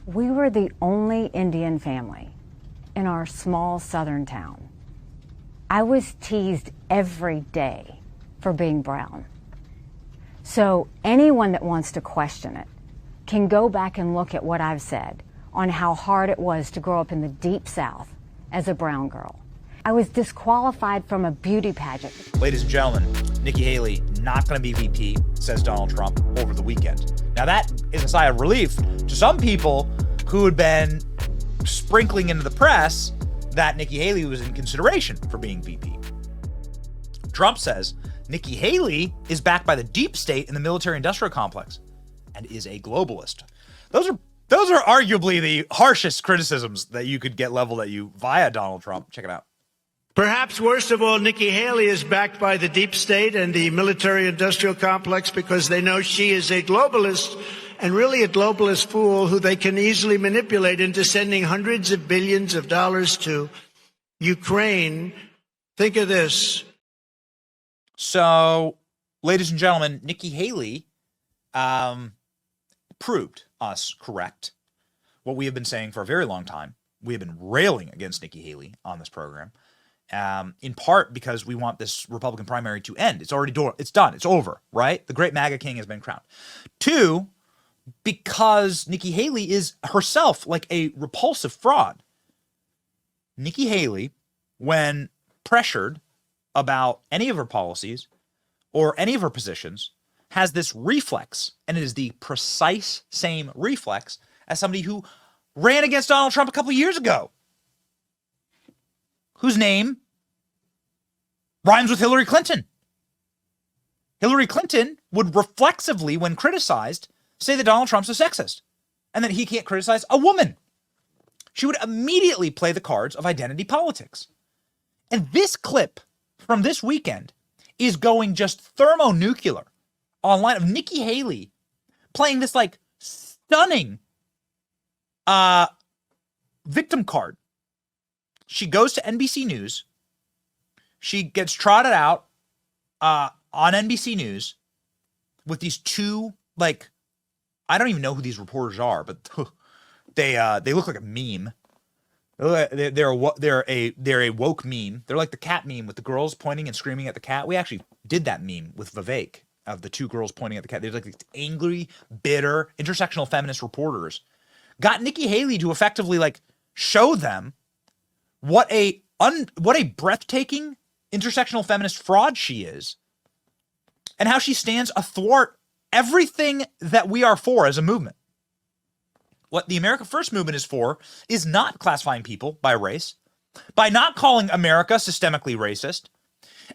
We were the only Indian family in our small southern town. I was teased every day for being brown. So anyone that wants to question it can go back and look at what I've said on how hard it was to grow up in the Deep South as a brown girl. I was disqualified from a beauty pageant. Ladies and gentlemen, Nikki Haley not going to be VP, says Donald Trump over the weekend. Now that is a sigh of relief to some people who had been sprinkling into the press that Nikki Haley was in consideration for being VP. Trump says Nikki Haley is backed by the deep state in the military-industrial complex and is a globalist. Those are arguably the harshest criticisms that you could get leveled at you via Donald Trump. Check it out. Perhaps worst of all, Nikki Haley is backed by the deep state and the military-industrial complex because they know she is a globalist and really a globalist fool who they can easily manipulate into sending hundreds of billions of dollars to Ukraine. Think of this. So, ladies and gentlemen, Nikki Haley proved us correct. What we have been saying for a very long time. We have been railing against Nikki Haley on this program. In part because we want this Republican primary to end. It's already it's done. It's over, right? The great MAGA king has been crowned. Two, because Nikki Haley is herself like a repulsive fraud. Nikki Haley, when pressured about any of her policies or any of her positions, has this reflex, and it is the precise same reflex as somebody who ran against Donald Trump a couple years ago, whose name rhymes with Hillary Clinton. Hillary Clinton would reflexively, when criticized, say that Donald Trump's a sexist and that he can't criticize a woman. She would immediately play the cards of identity politics. And this clip from this weekend is going just thermonuclear online of Nikki Haley playing this like stunning victim card. She goes to NBC News. She gets trotted out on NBC News with these two, like, I don't even know who these reporters are, but they look like a meme. They're a woke meme. They're like the cat meme with the girls pointing and screaming at the cat. We actually did that meme with Vivek of the two girls pointing at the cat. They're like these angry, bitter, intersectional feminist reporters. Got Nikki Haley to effectively like show them what a breathtaking intersectional feminist fraud she is, and how she stands athwart everything that we are for as a movement. What the America First movement is for is not classifying people by race, by not calling America systemically racist,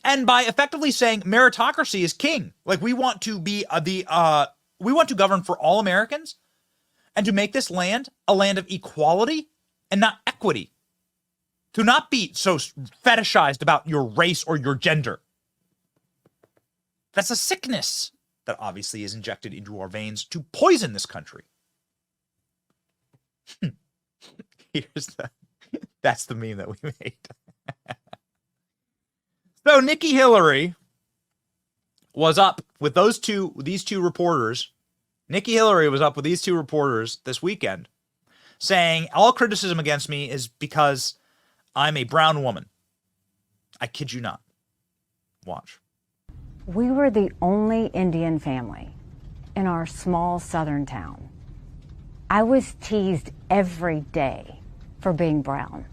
and by effectively saying meritocracy is king. Like we want to be we want to govern for all Americans and to make this land a land of equality and not equity. To not be so fetishized about your race or your gender. That's a sickness that obviously is injected into our veins to poison this country. That's the meme that we made. So Nikki Hillary was up with these two reporters. Nikki Hillary was up with these two reporters this weekend saying all criticism against me is because I'm a brown woman. I kid you not. Watch. We were the only Indian family in our small southern town. I was teased every day for being brown.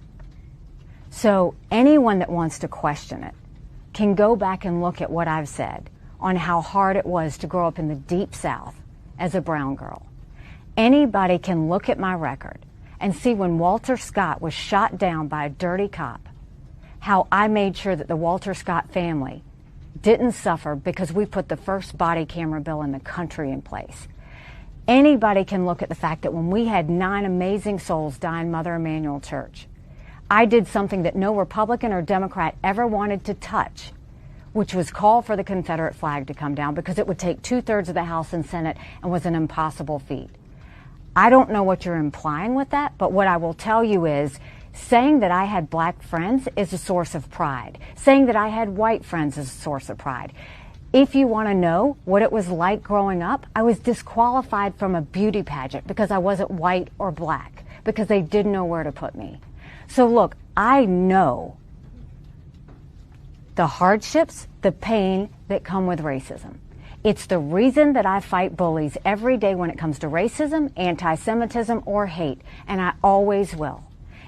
So anyone that wants to question it can go back and look at what I've said on how hard it was to grow up in the Deep South as a brown girl. Anybody can look at my record and see when Walter Scott was shot down by a dirty cop, how I made sure that the Walter Scott family didn't suffer because we put the first body camera bill in the country in place. Anybody can look at the fact that when we had 9 amazing souls die in Mother Emanuel Church, I did something that no Republican or Democrat ever wanted to touch, which was call for the Confederate flag to come down because it would take 2/3 of the House and Senate and was an impossible feat. I don't know what you're implying with that, but what I will tell you is saying that I had black friends is a source of pride. Saying that I had white friends is a source of pride. If you want to know what it was like growing up, I was disqualified from a beauty pageant because I wasn't white or black, because they didn't know where to put me. So look, I know the hardships, the pain that come with racism. It's the reason that I fight bullies every day when it comes to racism, anti-Semitism, or hate, and I always will.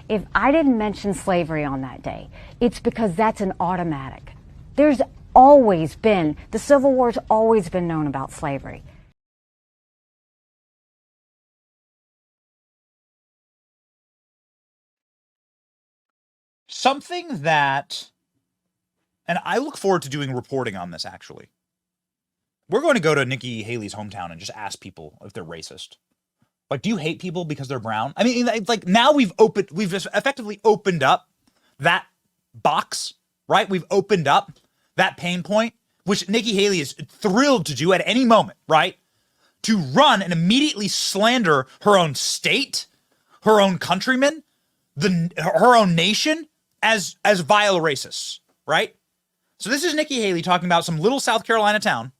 If I didn't mention slavery on that day, it's because that's an automatic. There's always been, the Civil War's always been known about slavery. Something that, and I look forward to doing reporting on this actually. We're going to go to Nikki Haley's hometown and just ask people if they're racist. Like, do you hate people because they're brown? I mean, like now we've effectively opened up that box, right? We've opened up that pain point, which Nikki Haley is thrilled to do at any moment, right? To run and immediately slander her own state, her own countrymen, her own nation as vile racists, right? So this is Nikki Haley talking about some little South Carolina town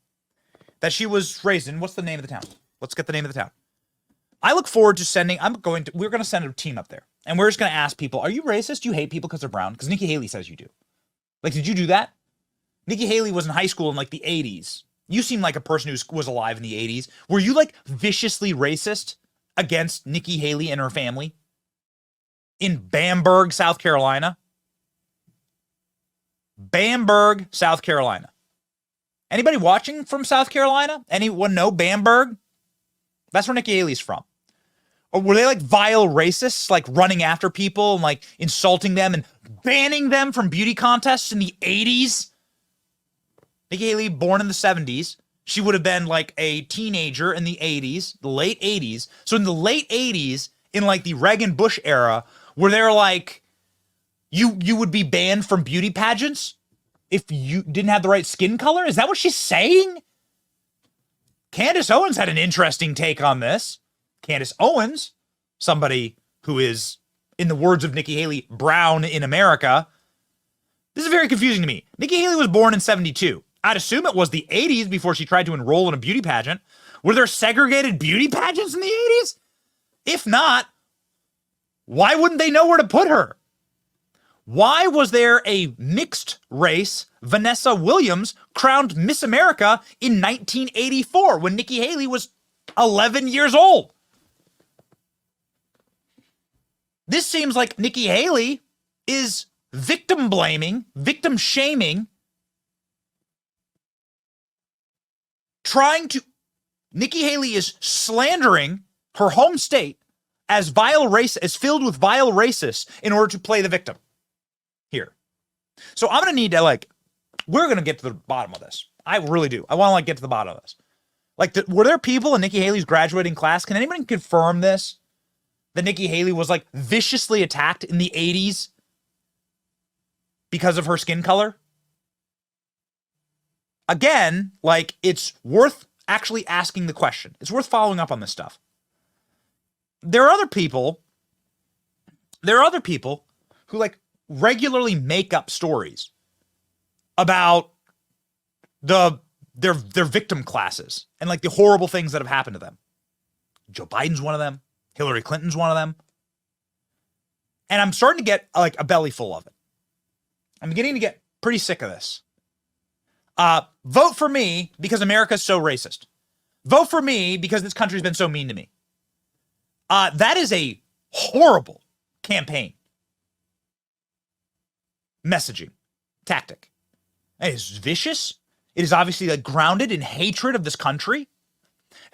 that she was raised in. What's the name of the town? Let's get the name of the town. I look forward to we're going to send a team up there. And we're just going to ask people, are you racist? Do you hate people because they're brown? Because Nikki Haley says you do. Like, did you do that? Nikki Haley was in high school in like the 80s. You seem like a person who was alive in the 80s. Were you like viciously racist against Nikki Haley and her family in Bamberg, South Carolina? Bamberg, South Carolina. Anybody watching from South Carolina? Anyone know Bamberg? That's where Nikki Haley's from. Or were they like vile racists, like running after people and like insulting them and banning them from beauty contests in the 80s? Nikki Haley, born in the 70s. She would have been like a teenager in the 80s, the late 80s. So in the late 80s, in like the Reagan Bush era, where they're like, you would be banned from beauty pageants if you didn't have the right skin color? Is that what she's saying? Candace Owens had an interesting take on this. Candace Owens, somebody who is, in the words of Nikki Haley, brown in America. This is very confusing to me. Nikki Haley was born in 72. I'd assume it was the 80s before she tried to enroll in a beauty pageant. Were there segregated beauty pageants in the 80s? If not, why wouldn't they know where to put her? Why was there a mixed race Vanessa Williams crowned Miss America in 1984 when Nikki Haley was 11 years old? This seems like Nikki Haley is victim blaming, victim shaming, Nikki Haley is slandering her home state as filled with vile racists in order to play the victim here. So I'm going to need to we're going to get to the bottom of this. I really do. I want to get to the bottom of this. Were there people in Nikki Haley's graduating class? Can anybody confirm this? That Nikki Haley was viciously attacked in the 80s because of her skin color? Again, it's worth actually asking the question. It's worth following up on this stuff. There are other people who regularly make up stories about their victim classes and the horrible things that have happened to them. Joe Biden's one of them. Hillary Clinton's one of them. And I'm starting to get a belly full of it. I'm beginning to get pretty sick of this. Vote for me because America's so racist. Vote for me because this country's been so mean to me. That is a horrible campaign messaging tactic. It is vicious. It is obviously grounded in hatred of this country.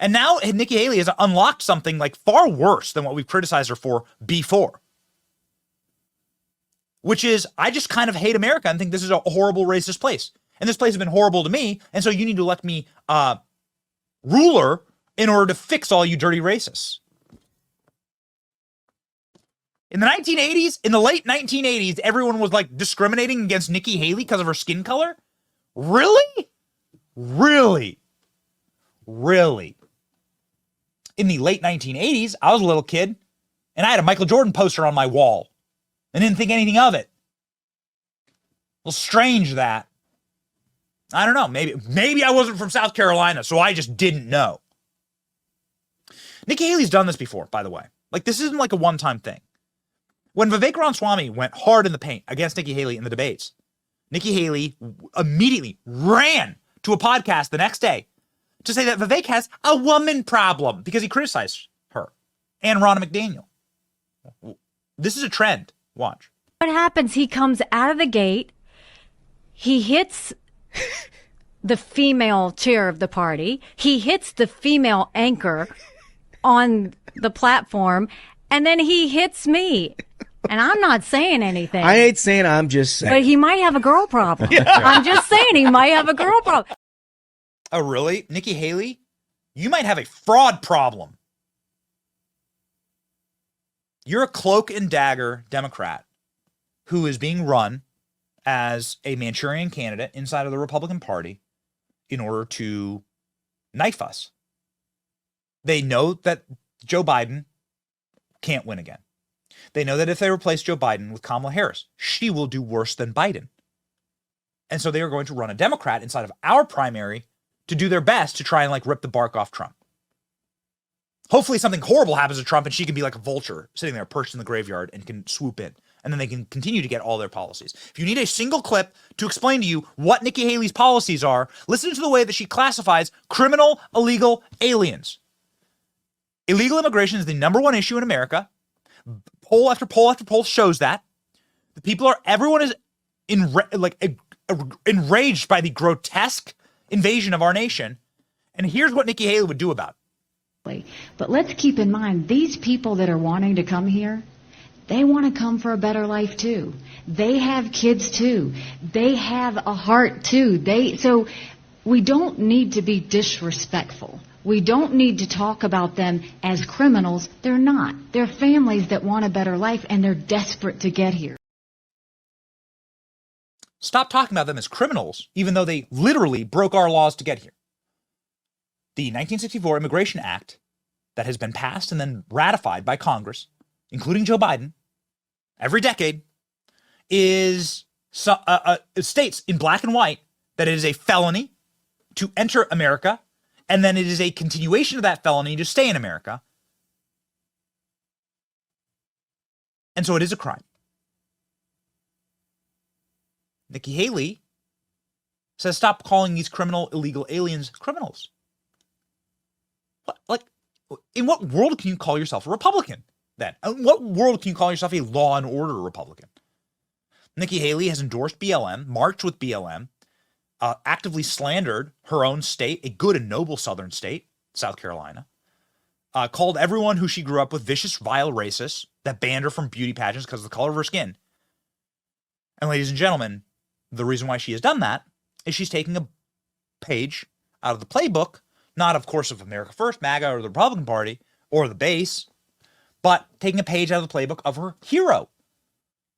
And now Nikki Haley has unlocked something far worse than what we've criticized her for before. Which is, I just kind of hate America and think this is a horrible racist place. And this place has been horrible to me, and so you need to let me ruler in order to fix all you dirty racists. In the 1980s, in the late 1980s, everyone was discriminating against Nikki Haley because of her skin color? Really? Really? Really? In the late 1980s, I was a little kid, and I had a Michael Jordan poster on my wall and didn't think anything of it. A little strange that. I don't know. Maybe I wasn't from South Carolina, so I just didn't know. Nikki Haley's done this before, by the way. Like, this isn't like a one-time thing. When Vivek Ramaswamy went hard in the paint against Nikki Haley in the debates, Nikki Haley immediately ran to a podcast the next day to say that Vivek has a woman problem because he criticized her and Ronna McDaniel. This is a trend. Watch. What happens? He comes out of the gate. He hits the female chair of the party. He hits the female anchor on the platform, and then he hits me. And I'm not saying anything. I ain't saying, I'm just saying. But he might have a girl problem. I'm just saying he might have a girl problem. Oh, really? Nikki Haley? You might have a fraud problem. You're a cloak and dagger Democrat who is being run as a Manchurian candidate inside of the Republican Party in order to knife us. They know that Joe Biden can't win again. They know that if they replace Joe Biden with Kamala Harris, she will do worse than Biden. And so they are going to run a Democrat inside of our primary to do their best to try and like rip the bark off Trump. Hopefully something horrible happens to Trump and she can be like a vulture sitting there perched in the graveyard and can swoop in. And then they can continue to get all their policies. If you need a single clip to explain to you what Nikki Haley's policies are, listen to the way that she classifies criminal illegal aliens. Illegal immigration is the number one issue in America. Poll after poll after poll shows that. Everyone is enraged by the grotesque invasion of our nation. And here's what Nikki Haley would do about it. But let's keep in mind, these people that are wanting to come here, they want to come for a better life too. They have kids too. They have a heart too. So we don't need to be disrespectful. We don't need to talk about them as criminals. They're not. They're families that want a better life, and they're desperate to get here. Stop talking about them as criminals, even though they literally broke our laws to get here. The 1964 Immigration Act that has been passed and then ratified by Congress, including Joe Biden, every decade, states in black and white that it is a felony to enter America, and then it is a continuation of that felony to stay in America. And so it is a crime. Nikki Haley says stop calling these illegal aliens criminals. In what world can you call yourself a Republican then? In what world can you call yourself a law and order Republican? Nikki Haley has endorsed BLM, marched with BLM, actively slandered her own state, a good and noble southern state, South Carolina, called everyone who she grew up with vicious, vile racists that banned her from beauty pageants because of the color of her skin. And ladies and gentlemen, the reason why she has done that is she's taking a page out of the playbook, not, of course, of America First, MAGA, or the Republican Party, or the base, but taking a page out of the playbook of her hero,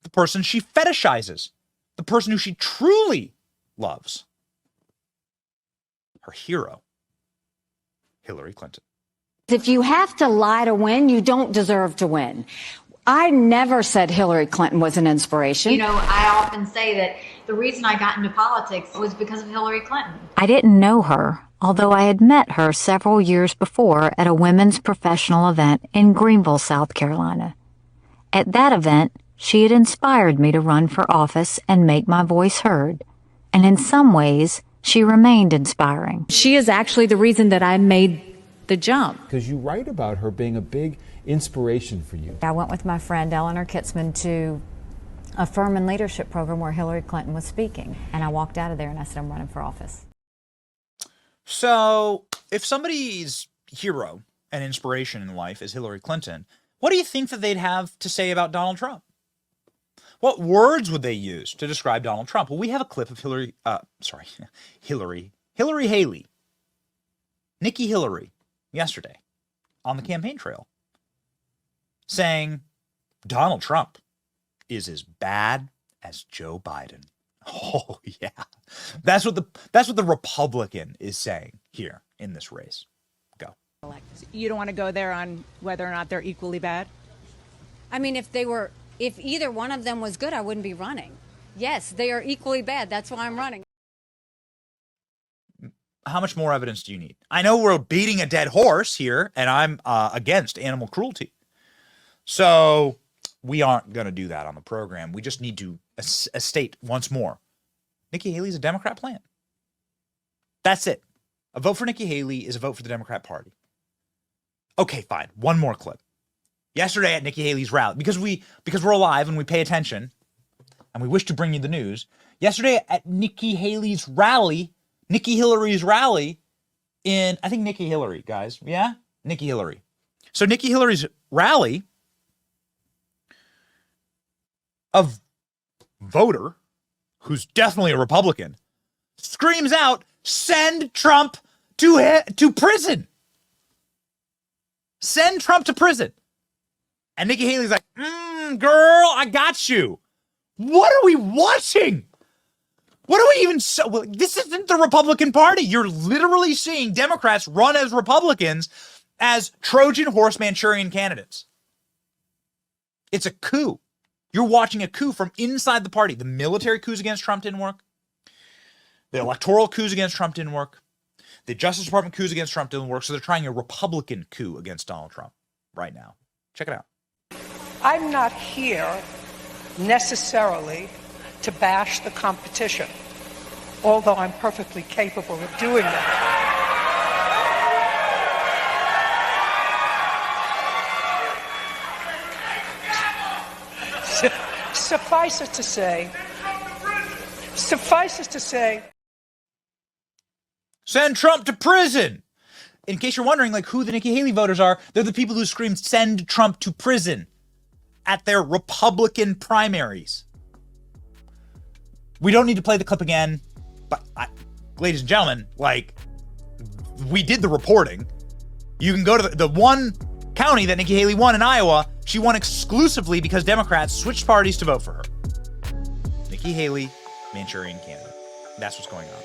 the person she fetishizes, the person who she truly loves. Her hero, Hillary Clinton. If you have to lie to win, you don't deserve to win. I never said Hillary Clinton was an inspiration. You know, I often say that the reason I got into politics was because of Hillary Clinton. I didn't know her, although I had met her several years before at a women's professional event in Greenville, South Carolina. At that event, she had inspired me to run for office and make my voice heard. And in some ways, she remained inspiring. She is actually the reason that I made the jump. Because you write about her being a big inspiration for you. I went with my friend Eleanor Kitzman to a Furman leadership program where Hillary Clinton was speaking. And I walked out of there and I said, I'm running for office. So if somebody's hero and inspiration in life is Hillary Clinton, what do you think that they'd have to say about Donald Trump? What words would they use to describe Donald Trump? Well, we have a clip of Hillary Haley, Nikki Hillary, yesterday on the campaign trail saying Donald Trump is as bad as Joe Biden. Oh yeah. That's what the Republican is saying here in this race. Go. You don't want to go there on whether or not they're equally bad? I mean, if either one of them was good, I wouldn't be running. Yes, they are equally bad. That's why I'm running. how much more evidence do you need? I know we're beating a dead horse here, and I'm against animal cruelty. So we aren't going to do that on the program. We just need to state once more, Nikki Haley's a Democrat plant. That's it. A vote for Nikki Haley is a vote for the Democrat Party. Okay, fine. One more clip. Yesterday at Nikki Haley's rally, because we're alive and we pay attention, and we wish to bring you the news. Yesterday at Nikki Haley's rally, Nikki Hillary's rally in, I think Nikki Hillary, guys. Yeah? Nikki Hillary. So Nikki Hillary's rally, a voter who's definitely a Republican screams out, "Send Trump to prison. Send Trump to prison." And Nikki Haley's like, girl, I got you. What are we watching? What are we even well, this isn't the Republican Party. You're literally seeing Democrats run as Republicans as Trojan horse Manchurian candidates. It's a coup. You're watching a coup from inside the party. The military coups against Trump didn't work. The electoral coups against Trump didn't work. The Justice Department coups against Trump didn't work. So they're trying a Republican coup against Donald Trump right now. Check it out. I'm not here necessarily to bash the competition, although I'm perfectly capable of doing that. Suffice it to say, send Trump to prison. In case you're wondering, like, who the Nikki Haley voters are, they're the people who screamed, "Send Trump to prison" at their Republican primaries. We don't need to play the clip again, but ladies and gentlemen, like, we did the reporting. You can go to the one county that Nikki Haley won in Iowa. She won exclusively because Democrats switched parties to vote for her. Nikki Haley, Manchurian candidate. That's what's going on.